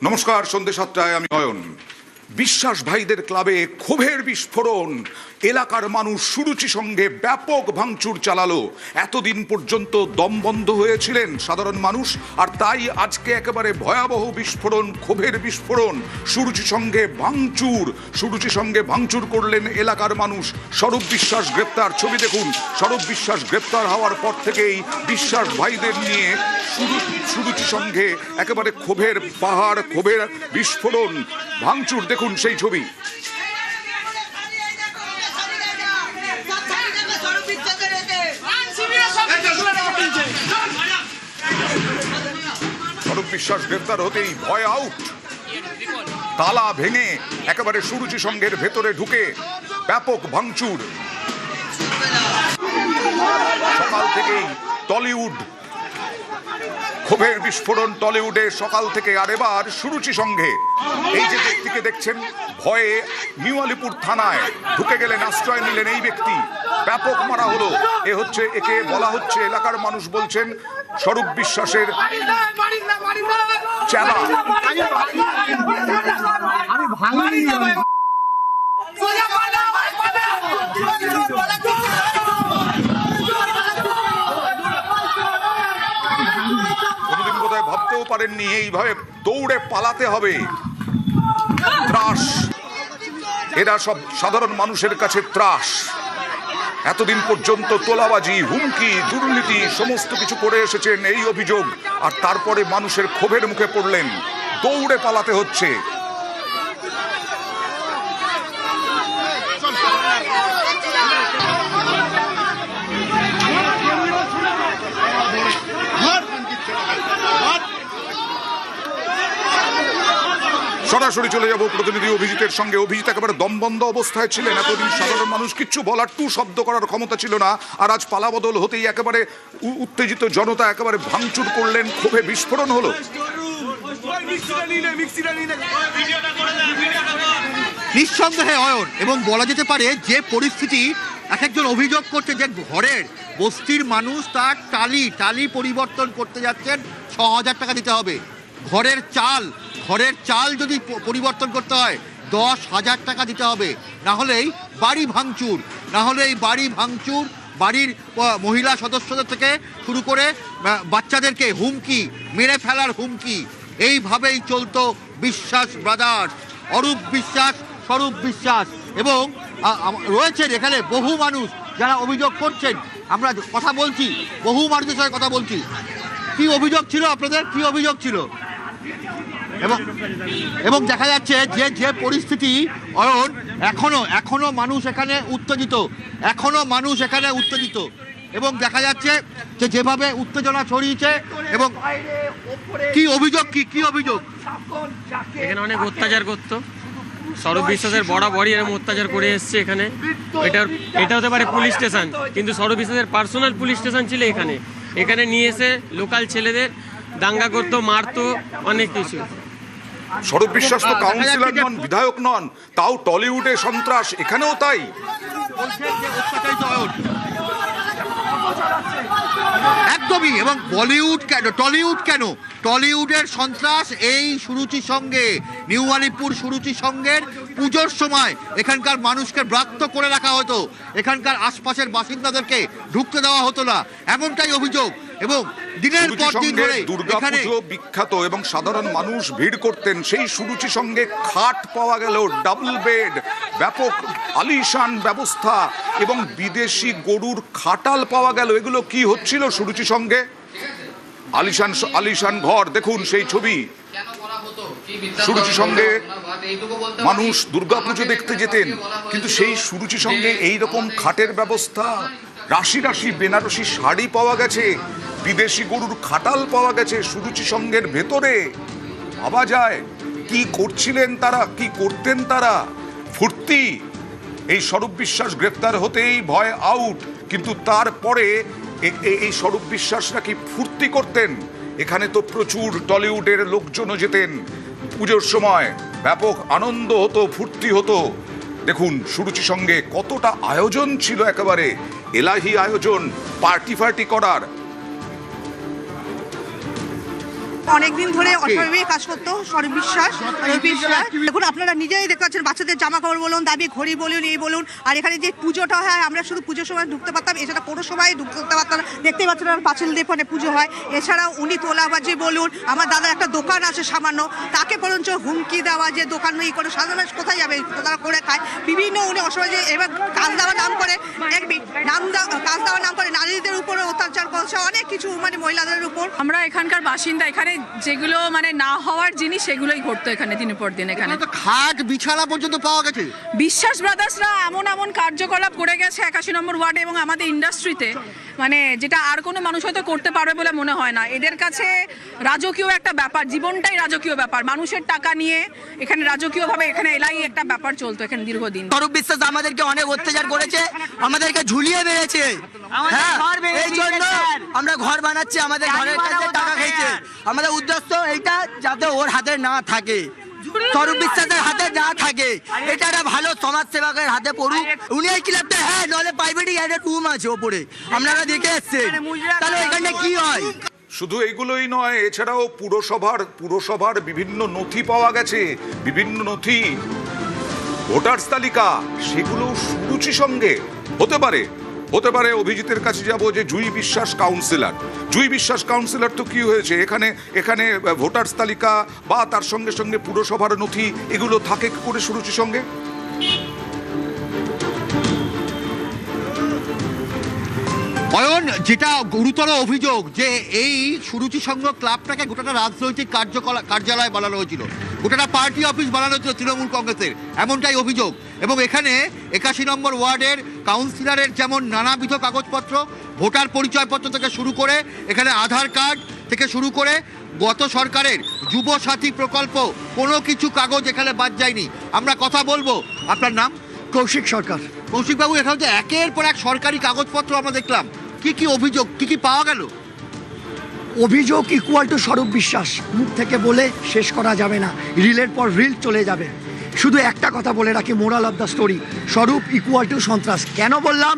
নমস্কার, সন্ধ্যে 7টায় আমি অয়ন। বিশ্বাস ভাইদের ক্লাবে ক্ষোভের বিস্ফোরণ, এলাকার মানুষ সুরুচি সঙ্গে ব্যাপক ভাঙচুর চালালো। এতদিন পর্যন্ত দম বন্ধ হয়েছিলেন সাধারণ মানুষ, আর তাই আজকে একেবারে ভয়াবহ বিস্ফোরণ, ক্ষোভের বিস্ফোরণ, সুরুচি সঙ্গে ভাঙচুর করলেন এলাকার মানুষ। স্বরূপ বিশ্বাস গ্রেপ্তার। ছবি দেখুন। স্বরূপ বিশ্বাস গ্রেপ্তার হওয়ার পর থেকেই বিশ্বাস ভাইদের নিয়ে সুরুচি সঙ্গে একেবারে ক্ষোভের পাহাড়, ক্ষোভের বিস্ফোরণ, ভাঙচুর। দেখুন সেই ছবি। স্বরূপ বিশ্বাস গ্রেফতার হতেই ভয় আউট। তালা ভেঙে একেবারে সুরুচি সংঘের ভেতরে ঢুকে ব্যাপক ভাঙচুর। সকাল থেকেই টলিউড, ক্ষোভের বিস্ফোরণ টলিউডে সকাল থেকে। আর এবার সুরুচি সংঘে এই যে ব্যক্তিকে দেখছেন, ভয়ে নিউ আলিপুর থানায় ঢুকে গেলেন, আশ্রয় নিলেন এই ব্যক্তি। ব্যাপক মারা হলো। একে বলা হচ্ছে, এলাকার মানুষ বলছেন, স্বরূপ বিশ্বাসের চেলা। কোনদিন বোধহয় ভাবতেও পারেননি এইভাবে দৌড়ে পালাতে হবে। ত্রাস, এরা সব সাধারণ মানুষের কাছে ত্রাস। এতদিন পর্যন্ত তোলাবাজি, হুমকি, দুর্নীতি সমস্ত কিছু করে এসেছেন, এই অভিযোগ। আর তারপরে মানুষের ক্ষোভের মুখে পড়লেন, দৌড়ে পালাতে হচ্ছে। সরাসরি চলে যাব প্রতিনিধি অভিজিতের সঙ্গে। অভিজিৎ একেবারে দমবন্ধ অবস্থায় ছিলেন। এতদিন সাধারণ মানুষ কিচ্ছু বলার, টু শব্দ করার ক্ষমতা ছিল না। আর আজ পালাবদল হতেই একেবারে উত্তেজিত জনতা একেবারে ভাঙচুর করলেন, ক্ষোভে বিস্ফোরণ হলো। নিঃসন্দেহে অয়ন, এবং বলা যেতে পারে যে পরিস্থিতি এক একজন অভিযোগ করছে যে ঘরের বস্তির মানুষ তার টালি পরিবর্তন করতে যাচ্ছেন, 6,000 টাকা দিতে হবে। ঘরের চাল যদি পরিবর্তন করতে হয় 10,000 টাকা দিতে হবে। না হলেই বাড়ি ভাঙচুর, বাড়ির মহিলা সদস্যদের থেকে শুরু করে বাচ্চাদেরকে হুমকি, মেরে ফেলার হুমকি। এইভাবেই চলতো বিশ্বাস ব্রাদার্স। অরূপ বিশ্বাস, স্বরূপ বিশ্বাস, এবং রয়েছেন এখানে বহু মানুষ যারা অভিযোগ করছেন। আমরা কথা বলছি, বহু মানুষের সঙ্গে কথা বলছি। কি অভিযোগ ছিল আপনাদের, কি অভিযোগ ছিল? এবং দেখা যাচ্ছে যে পরিস্থিতি অয়ন, এখনো মানুষ এখানে উত্তেজিত, এবং দেখা যাচ্ছে যে যেভাবে উত্তেজনা ছড়িয়েছে। এবং কি অভিযোগ, কি অভিযোগ? এখানে অনেক অত্যাচার করতো স্বরূপ বিশ্বাসের, বরাবরই এরকম অত্যাচার করে এসছে এখানে। এটা হতে পারে পুলিশ স্টেশন, কিন্তু স্বরূপ বিশ্বাসের পার্সোনাল পুলিশ স্টেশন ছিল এখানে নিয়ে এসে লোকাল ছেলেদের দাঙ্গা করতো, মারতো, অনেক কিছু। স্বরূপ বিশ্বাস তো কাউন্সিলর নন, বিধায়ক নন, তাও টলিউডে সন্ত্রাস, এখানেও তাই। একদমই। এবং বলিউড কেন, টলিউডের সন্ত্রাস এই সুরুচি সঙ্গে, নিউ আলিপুর সুরুচি সঙ্গের পুজোর সময় এখানকার মানুষকে ব্রাত্য করে রাখা হতো, এখানকার আশপাশের বাসিন্দাদেরকে ঢুকতে দেওয়া হতো না, এমনটাই অভিযোগ। এবং দিনের পর দিন ধরে দুর্গাপুজো বিখ্যাত এবং সাধারণ মানুষ ভিড় করতেন। সেই সুরুচি সঙ্গে খাট পাওয়া গেল, ডাবল বেড, ব্যাপক আলিশান ব্যবস্থা, এবং বিদেশি গরুর খাটাল পাওয়া গেল। এগুলো কি হচ্ছিল সুরুচি সঙ্গে? আলিশান ঘর, দেখুন সেই ছবি। সুরুচি সঙ্গে মানুষ দুর্গাপুজো দেখতে যেতেন, কিন্তু সেই সুরুচি সঙ্গে এইরকম খাটের ব্যবস্থা, রাশি রাশি বেনারসি শাড়ি পাওয়া গেছে, বিদেশি গরুর খাটাল পাওয়া গেছে সুরুচি সঙ্গের ভেতরে। ভাবা যায় কি করছিলেন তারা, কি করতেন তারা। ফুর্তি। এই স্বরূপ বিশ্বাস গ্রেপ্তার হতেই ভয় আউট। কিন্তু তারপরে এই স্বরূপ বিশ্বাসরা কি ফুর্তি করতেন? এখানে তো প্রচুর টলিউডের লোকজনও যেতেন। পুজোর সময় ব্যাপক আনন্দ হতো, ফুর্তি হতো। দেখুন সুরুচি সঙ্গে কতটা আয়োজন ছিল, একেবারে এলাহি আয়োজন, পার্টি করার। অনেকদিন ধরে অস্বাভাবিক কাজ করতো স্বরূপ বিশ্বাস। দেখুন আপনারা নিজেই দেখতে পাচ্ছেন, বাচ্চাদের জামা কাপড় বলুন, দাবি ঘড়ি বলুন, এই বলুন, আর এখানে যে পুজোটা হয় আমরা শুধু পুজোর সময় ঢুকতে পারতাম, এছাড়া কোনো সময় ঢুকতে পারতাম না। দেখতেই পাচ্ছেন পাঁচিল দিয়ে ফোনে পুজো হয়। এছাড়াও উনি তোলাবাজি বলুন, আমার দাদার একটা দোকান আছে সামান্য, তাকে বরঞ্চ হুমকি দেওয়া যে দোকান নেই করে সাধারণ মানুষ কোথায় যাবে, তারা করে খায় বিভিন্ন উনি অসহায়। এবার কাজ দেওয়ার নাম করে কাজ দেওয়ার নাম করে নারীদের উপরে অত্যাচার করছে, অনেক কিছু মানে মহিলাদের উপর। আমরা এখানকার বাসিন্দা, এখানে যেগুলো মানে না হওয়ার জিনিস সেগুলোই ঘটতো এখানে দিনের পর দিন। এখানে তো খাট বিছানা পর্যন্ত পাওয়া গেছে। বিশ্বাস ব্রাদার্সরা এমন কার্যকলাপ করে গেছে 81 নম্বর ওয়ার্ডে এবং আমাদের ইন্ডাস্ট্রিতে, মানে যেটা আর কোনো মানুষ হয়তো করতে পারবে বলে মনে হয় না। এদের কাছে রাজকীয় একটা ব্যাপার, জীবনটাই রাজকীয় ব্যাপার, মানুষের টাকা নিয়ে এখানে রাজকীয়ভাবে এখানে এলাই একটা ব্যাপার চলতো এখানে দীর্ঘদিন। স্বরূপ বিশ্বাস আমাদেরকে অনেক অত্যাচার করেছে, আমাদেরকে ঝুলিয়ে মেরেছে। হ্যাঁ, এই জন্য আমরা ঘর বানাচ্ছি, আমাদের ঘরের কাছে টাকা খেয়েছে। আমাদের উদ্দেশ্য এইটা যাতে ওর হাতে না থাকে, স্বরূপ বিশ্বাসের হাতে না থাকে, এটা একটা ভালো সমাজ সেবকের হাতে পড়ুক। উনি এই ক্লাবটা, হ্যাঁ, নলে প্রাইভেট একটা রুম আছে ওপরে, আপনারা দেখে এসছেন, তাহলে এখানে কি হয়? শুধু এইগুলোই নয়, এছাড়াও পুরসভার বিভিন্ন নথি পাওয়া গেছে, বিভিন্ন নথি, ভোটার্স তালিকা, সেগুলো সুরুচি সঙ্গে হতে পারে। অভিজিতের কাছে যাব যে জুই বিশ্বাস কাউন্সিলর তো কি হয়েছে, এখানে ভোটার্স তালিকা বা তার সঙ্গে সঙ্গে পুরসভার নথি এগুলো থাকে কি করে সুরুচি সঙ্গে? অয়ন, যেটা গুরুতর অভিযোগ যে এই সুরুচি সংঘ ক্লাবটাকে গোটাটা রাজনৈতিক কার্যালয় বানানো হয়েছিল, গোটাটা পার্টি অফিস বানানো হয়েছিল তৃণমূল কংগ্রেসের, এমনটাই অভিযোগ। এবং এখানে 81 নম্বর ওয়ার্ডের কাউন্সিলরের যেমন নানাবিধ কাগজপত্র, ভোটার পরিচয়পত্র থেকে শুরু করে এখানে আধার কার্ড থেকে শুরু করে গত সরকারের যুবসাথী প্রকল্প, কোনো কিছু কাগজ এখানে বাদ যায়নি। আমরা কথা বলবো। আপনার নাম? কৌশিক সরকার। কৌশিকবাবু, এখানে যে একের পর এক সরকারি কাগজপত্র আমরা দেখলাম, কি অভিযোগ, কি পাওয়া গেল? অভিযোগ ইকুয়াল টু স্বরূপ বিশ্বাস, মুখ থেকে বলে শেষ করা যাবে না, রিলের পর রিল চলে যাবে। শুধু একটা কথা বলে রাখি, মোরাল অফ দ্য স্টোরি, স্বরূপ ইকুয়াল টু সন্ত্রাস। কেন বললাম?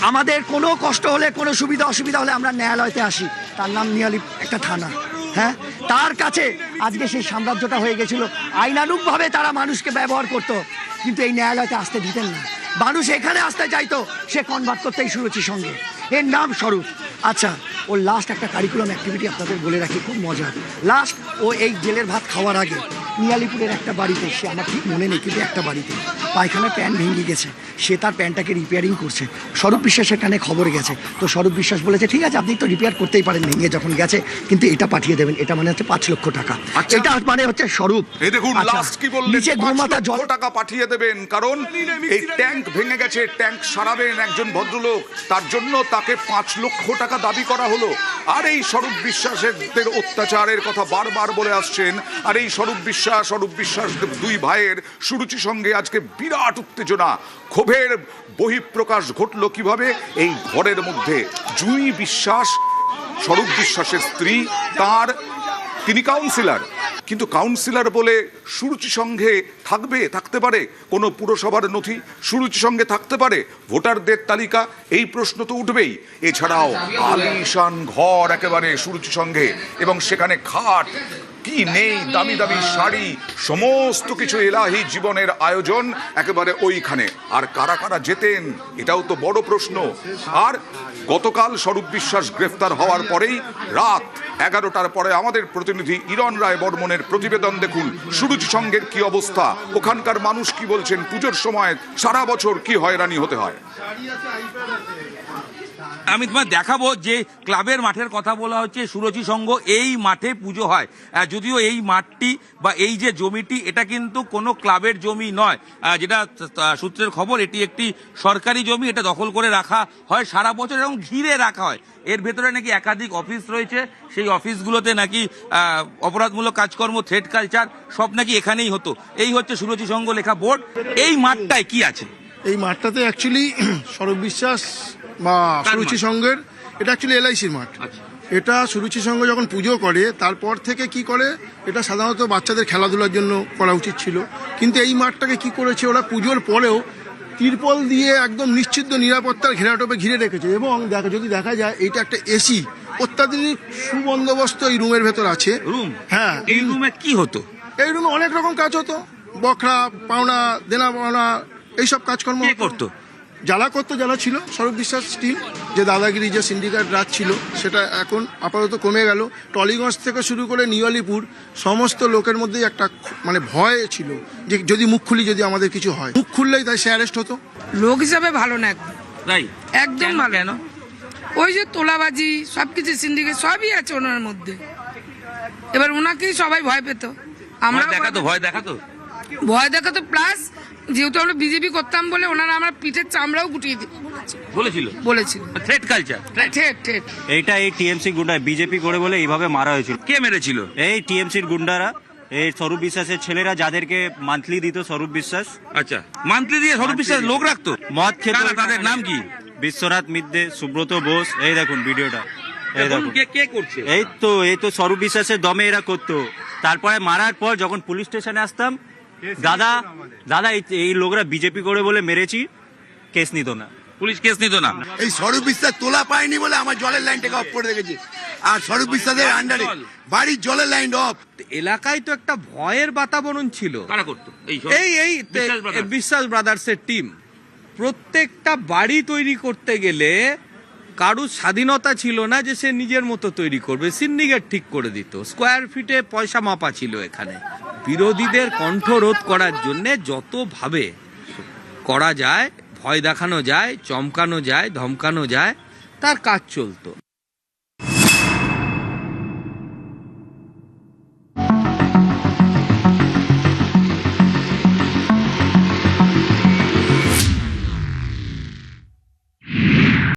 আমাদের কোনো কষ্ট হলে, কোনো সুবিধা অসুবিধা হলে আমরা ন্যায়ালয়তে আসি, তার নাম নিয়ালি একটা থানা। হ্যাঁ, তার কাছে আজকে সেই সাম্রাজ্যটা হয়ে গেছিল, আইনানুগভাবে তারা মানুষকে ব্যবহার করতো, কিন্তু এই ন্যায়ালয়তে আসতে দিতেন না। মানুষ এখানে আসতে চাইতো, সে কনভার্ট করতে এই সুরুচির সঙ্গে। এর নাম স্বরূপ। আচ্ছা, ওর লাস্ট একটা কারিকুলাম অ্যাক্টিভিটি আপনাদের বলে রাখি, খুব মজার। লাস্ট ও এই জেলের ভাত খাওয়ার আগে নিয়ালিপুরের একটা বাড়িতে, সে আমার ঠিক মনে নেই, কিন্তু একটা বাড়িতে পায়খানার প্যান্ট ভেঙে গেছে, সে তার প্যান্টটাকে রিপেয়ারিং করছে। স্বরূপ বিশ্বাসের কানে খবর গেছে, তো স্বরূপ বিশ্বাস বলেছে ঠিক আছে, আপনি তো রিপেয়ার করতেই পারেন, ভেঙে যখন গেছে, কিন্তু এটা পাঠিয়ে দেবেন। এটা মানে হচ্ছে 5 লক্ষ টাকা। এটা মানে হচ্ছে স্বরূপ। এই দেখুন লাস্ট কি বললেন, নিচে গোমাতা 5 লক্ষ টাকা পাঠিয়ে দেবেন, কারণ এই ট্যাঙ্ক ভেঙে গেছে, ট্যাঙ্ক সারাবেন একজন ভদ্রলোক, তার জন্য তাকে 5 লক্ষ টাকা দাবি করা হলো। আর এই স্বরূপ বিশ্বাসের অত্যাচারের কথা বারবার বলে আসছেন, আর এই স্বরূপ বিশ্বাস দুই ভাইয়ের সুরুচি সঙ্গে আজকে বিরাট উত্তেজনা, ক্ষোভের বহিঃপ্রকাশ ঘটলো কিভাবে? এই ঘরের মধ্যে জুই বিশ্বাস, স্বরূপ বিশ্বাসের স্ত্রী, তিনি কাউন্সিলর, কিন্তু কাউন্সিলর বলে সুরুচি সঙ্গে থাকতে পারে কোনো পুরসভার নথি, সুরুচি সঙ্গে থাকতে পারে ভোটারদের তালিকা, এই প্রশ্ন তো উঠবেই। এছাড়াও আলিশান ঘর একেবারে সুরুচি সঙ্গে, এবং সেখানে খাট কি নেই, দামি দামি শাড়ি, সমস্ত কিছু এলাহি জীবনের আয়োজন একেবারে ওইখানে। আর কারা কারা যেতেন, এটাও তো বড় প্রশ্ন। আর গতকাল স্বরূপ বিশ্বাস গ্রেফতার হওয়ার পরেই রাত 11টার পরে আমাদের প্রতিনিধি ইরণ রায় বর্মনের প্রতিবেদন দেখুন, সুরুচি সঙ্গের কি অবস্থা, ওখানকার মানুষ কি বলছেন, পুজোর সময় সারা বছর কি হয়রানি হতে হয়। আমি তোমায় দেখাবো যে ক্লাবের মাঠের কথা বলা হচ্ছে, সুরুচি সংঘ এই মাঠে পুজো হয়, যদিও এই মাঠটি বা এই যে জমিটি এটা কিন্তু কোনো ক্লাবের জমি নয়, যেটা সূত্রের খবর এটি একটি সরকারি জমি, এটা দখল করে রাখা হয় সারা বছর এবং ঘিরে রাখা হয়। এর ভেতরে নাকি একাধিক অফিস রয়েছে, সেই অফিসগুলোতে নাকি অপরাধমূলক কাজকর্ম, থ্রেড কালচার সব নাকি এখানেই হতো। এই হচ্ছে সুরুচি সংঘ লেখা বোর্ড। এই মাঠটায় কি আছে? এই মাঠটাতে অ্যাকচুয়ালি স্বরূপ বিশ্বাস বা সুরুচি সংঘের, এটা অ্যাকচুয়ালি এলআইসির মাঠ। এটা সুরুচি সংঘ যখন পুজো করে তারপর থেকে কি করে, এটা সাধারণত বাচ্চাদের খেলাধুলার জন্য করা উচিত ছিল, কিন্তু এই মাঠটাকে কি করেছে ওরা, পুজোর পরেও তিরপল দিয়ে একদম নিশ্চিত নিরাপত্তার ঘেরাটোপে ঘিরে রেখেছে। এবং যদি দেখা যায় এইটা একটা এসি অত্যাধুনিক সুবন্দোবস্ত এই রুমের ভেতর আছে। রুম, হ্যাঁ, এই রুমে কি হতো? এই রুমে অনেক রকম কাজ হতো, বখরা পাওনা দেনা পাওনা এইসব কাজকর্ম কে হতো। করতো? যারা ছিল স্বরূপ বিশ্বাস স্টিল, যে দাদাগিরি যে সিন্ডিকেট রাজ ছিল সেটা এখন আপাতত কমে গেল। টলিগঞ্জ থেকে শুরু করে নিউ আলিপুর সমস্ত লোকের মধ্যেই একটা মানে ভয় ছিল যে যদি মুখ খুলি, যদি আমাদের কিছু হয়, মুখ খুললেই তাই সে অ্যারেস্ট হতো। লোক হিসাবে ভালো না একদম, রাইট, একদম ভালো। কেন? ওই যে তোলাবাজি সবকিছু সিন্ডিকেট সবই আছে ওনার মধ্যে। এবার ওনাকেই সবাই ভয় পেত, আমরা ভয় দেখাতো ভয় দেখাতো। প্লাস যেহেতু আমরা বিজেপি করতাম বলে ওনারা আমরা পিঠের চামড়াও গুটিয়ে বলেছিল। Threat culture. ঠেট এইটা এই টিএমসি গুন্ডা বিজেপি করে বলে এইভাবে মারা হয়েছিল। কে মেরেছিল? এই টিএমসির গুন্ডারা, এই স্বরূপ বিশ্বাসের ছেলেরা যাদেরকে মান্থলি দিত স্বরূপ বিশ্বাস। আচ্ছা, মান্থলি দিয়ে স্বরূপ বিশ্বাস লোক রাখতো? মদ খেত। তাদের নাম কি? বিশ্বনাথ মিদ্দে, সুব্রত বোস। এই দেখুন ভিডিওটা, এই দেখুন। কে করছে? এই তো স্বরূপ বিশ্বাসের দমে এরা করতো। তারপরে মারার পর যখন পুলিশ স্টেশনে আসতাম, দাদা এই লোকরা বিজেপি করে বলে মেরেছি, কেস নিত না, পুলিশ কেস নিত না। এই স্বরূপ বিশ্বাস তোলা পায়নি বলে আমার জলের লাইনটাকে অফ করে রেখেছে। আর স্বরূপ বিশ্বাসের আন্ডারে বাড়ির জলের লাইন অফ। এলাকায় তো একটা ভয়ের বাতাবরণ ছিল। কারা করতো? এই বিশ্বাস ব্রাদার্সের টিম। প্রত্যেকটা বাড়ি তৈরি করতে গেলে কারুর স্বাধীনতা ছিল না যে সে নিজের মতো তৈরি করবে, সিন্ডিকেট ঠিক করে দিত। স্কোয়ার ফিটে পয়সা মাপা ছিল এখানে। বিরোধীদের কণ্ঠরোধ করার জন্যে যতভাবে করা যায়, ভয় দেখানো যায়, চমকানো যায়, ধমকানো যায়, তার কাজ চলতো।